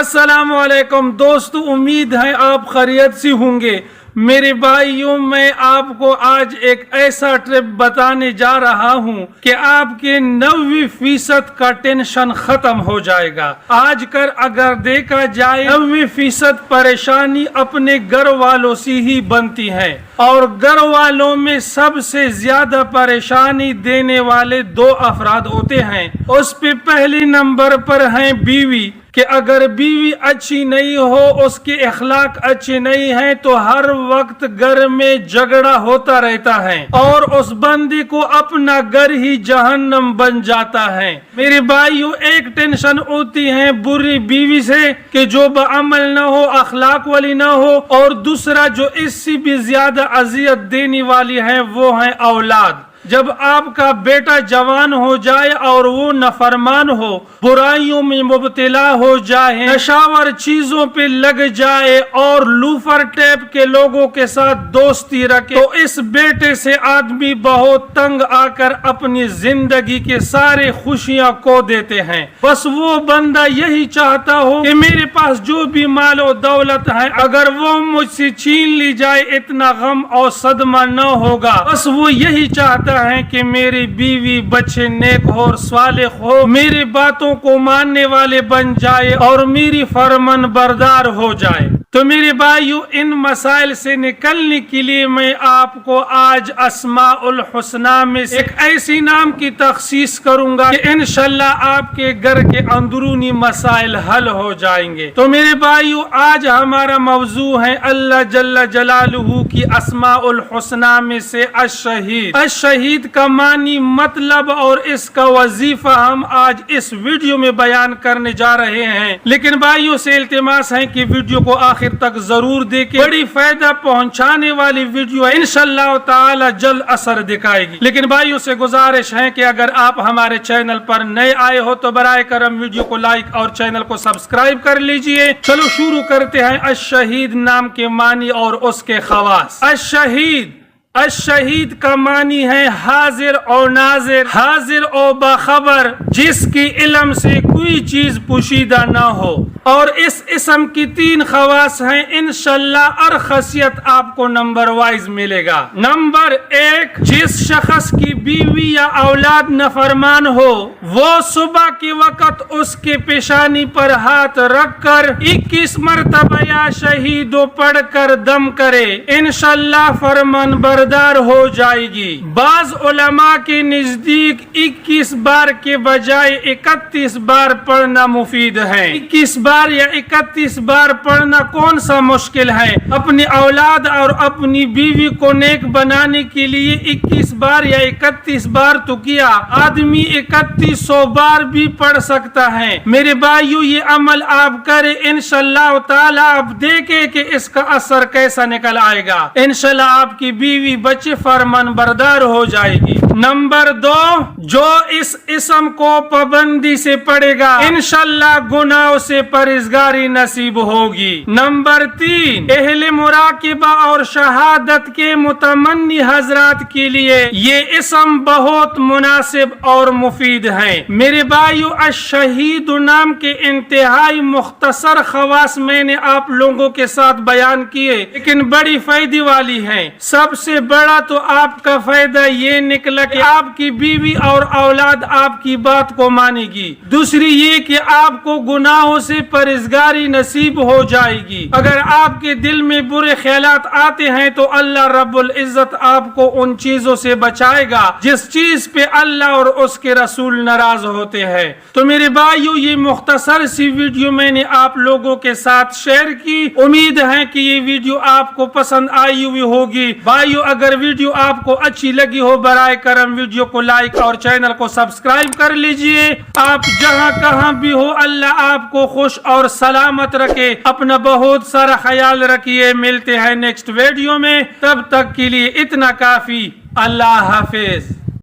السلام علیکم دوستو، امید ہے آپ خیریت سے ہوں گے۔ میرے بھائیوں، میں آپ کو آج ایک ایسا ٹرپ بتانے جا رہا ہوں کہ آپ کے 90% کا ٹینشن ختم ہو جائے گا۔ آج کل اگر دیکھا جائے 90% پریشانی اپنے گھر والوں سے ہی بنتی ہے، اور گھر والوں میں سب سے زیادہ پریشانی دینے والے 2 افراد ہوتے ہیں۔ اس پہ پہلے نمبر پر ہیں بیوی، کہ اگر بیوی اچھی نہیں ہو، اس کے اخلاق اچھے نہیں ہیں تو ہر وقت گھر میں جھگڑا ہوتا رہتا ہے اور اس بندے کو اپنا گھر ہی جہنم بن جاتا ہے۔ میرے بھائیوں، ایک ٹینشن ہوتی ہے بری بیوی سے کہ جو بعمل نہ ہو، اخلاق والی نہ ہو، اور دوسرا جو اس سے بھی زیادہ اذیت دینے والی ہے وہ ہے اولاد۔ جب آپ کا بیٹا جوان ہو جائے اور وہ نافرمان ہو، برائیوں میں مبتلا ہو جائے، نشاور چیزوں پہ لگ جائے اور لوفر ٹیپ کے لوگوں کے ساتھ دوستی رکھے، تو اس بیٹے سے آدمی بہت تنگ آ کر اپنی زندگی کے سارے خوشیاں کھو دیتے ہیں۔ بس وہ بندہ یہی چاہتا ہو کہ میرے پاس جو بھی مال و دولت ہے، اگر وہ مجھ سے چھین لی جائے اتنا غم اور صدمہ نہ ہوگا۔ بس وہ یہی چاہتا ہے کہ میری بیوی بچے نیک ہو اور صالح ہو، میری باتوں کو ماننے والے بن جائے اور میری فرمان بردار ہو جائے۔ تو میرے بھائیو، ان مسائل سے نکلنے کے لیے میں آپ کو آج اسماء الحسنہ میں سے ایک ایسی نام کی تخصیص کروں گا کہ انشاءاللہ آپ کے گھر کے اندرونی مسائل حل ہو جائیں گے۔ تو میرے بھائیو، آج ہمارا موضوع ہے اللہ جل جلالہ کی اسماء الحسنہ میں سے الشہید۔ الشہید کا معنی، مطلب اور اس کا وظیفہ ہم آج اس ویڈیو میں بیان کرنے جا رہے ہیں، لیکن بھائیوں سے التماس ہے کہ ویڈیو کو آخر تک ضرور دیکھیں۔ بڑی فائدہ پہنچانے والی ویڈیو ہے، انشاءاللہ تعالی جلد اثر دکھائے گی۔ لیکن بھائیوں سے گزارش ہے کہ اگر آپ ہمارے چینل پر نئے آئے ہو تو برائے کرم ویڈیو کو لائک اور چینل کو سبسکرائب کر لیجئے۔ چلو شروع کرتے ہیں الشہید نام کے معنی اور اس کے خواص۔ الشہید کا معنی ہے حاضر و ناظر، حاضر و باخبر، جس کی علم سے کوئی چیز پوشیدہ نہ ہو۔ اور اس اسم کی 3 خواص ہیں، انشاءاللہ ہر خاصیت آپ کو نمبر وائز ملے گا۔ نمبر 1، جس شخص کی بیوی یا اولاد نافرمان ہو، وہ صبح کے وقت اس کے پیشانی پر ہاتھ رکھ کر 21 مرتبہ یا شہیدو پڑھ کر دم کرے، انشاءاللہ فرمان بردار ہو جائے گی۔ بعض علماء کے نزدیک 21 بار کے بجائے 31 بار پڑھنا مفید ہے۔ 21 بار یا 31 بار پڑھنا کون سا مشکل ہے؟ اپنی اولاد اور اپنی بیوی کو نیک بنانے کے لیے 21 بار یا 31 بار تو کیا، آدمی 3100 بار بھی پڑھ سکتا ہے۔ میرے بھائیو، یہ عمل آپ کریں، انشاءاللہ تعالی آپ دیکھیں کہ اس کا اثر کیسا نکل آئے گا۔ انشاءاللہ آپ کی بیوی بچے فرمان بردار ہو جائے گی۔ نمبر 2، جو اس اسم کو پابندی سے پڑھے گا، انشاءاللہ گناہوں سے پرہیزگاری نصیب ہوگی۔ نمبر 3، اہل مراقبہ اور شہادت کے متمنی حضرات کے لیے یہ اسم بہت مناسب اور مفید ہے۔ میرے بھائیو، الشہید نام کے انتہائی مختصر خواص میں نے آپ لوگوں کے ساتھ بیان کیے، لیکن بڑی فائدے والی ہیں۔ سب سے بڑا تو آپ کا فائدہ یہ نکلا کہ آپ کی بیوی اور اولاد آپ کی بات کو مانے گی۔ دوسری یہ کہ آپ کو گناہوں سے پرہیزگاری نصیب ہو جائے گی۔ اگر آپ کے دل میں برے خیالات آتے ہیں تو اللہ رب العزت آپ کو ان چیزوں سے بچائے گا جس چیز پہ اللہ اور اس کے رسول ناراض ہوتے ہیں۔ تو میرے بھائیو، یہ مختصر سی ویڈیو میں نے آپ لوگوں کے ساتھ شیئر کی۔ امید ہے کہ یہ ویڈیو آپ کو پسند آئی ہوئی ہوگی۔ بھائیو، اگر ویڈیو آپ کو اچھی لگی ہو، برائے کرم ویڈیو کو لائک اور چینل کو سبسکرائب کر لیجئے۔ آپ جہاں کہاں بھی ہو، اللہ آپ کو خوش اور سلامت رکھے۔ اپنا بہت سارا خیال رکھیے۔ ملتے ہیں نیکسٹ ویڈیو میں، تب تک کے لیے اتنا کافی۔ اللہ حافظ۔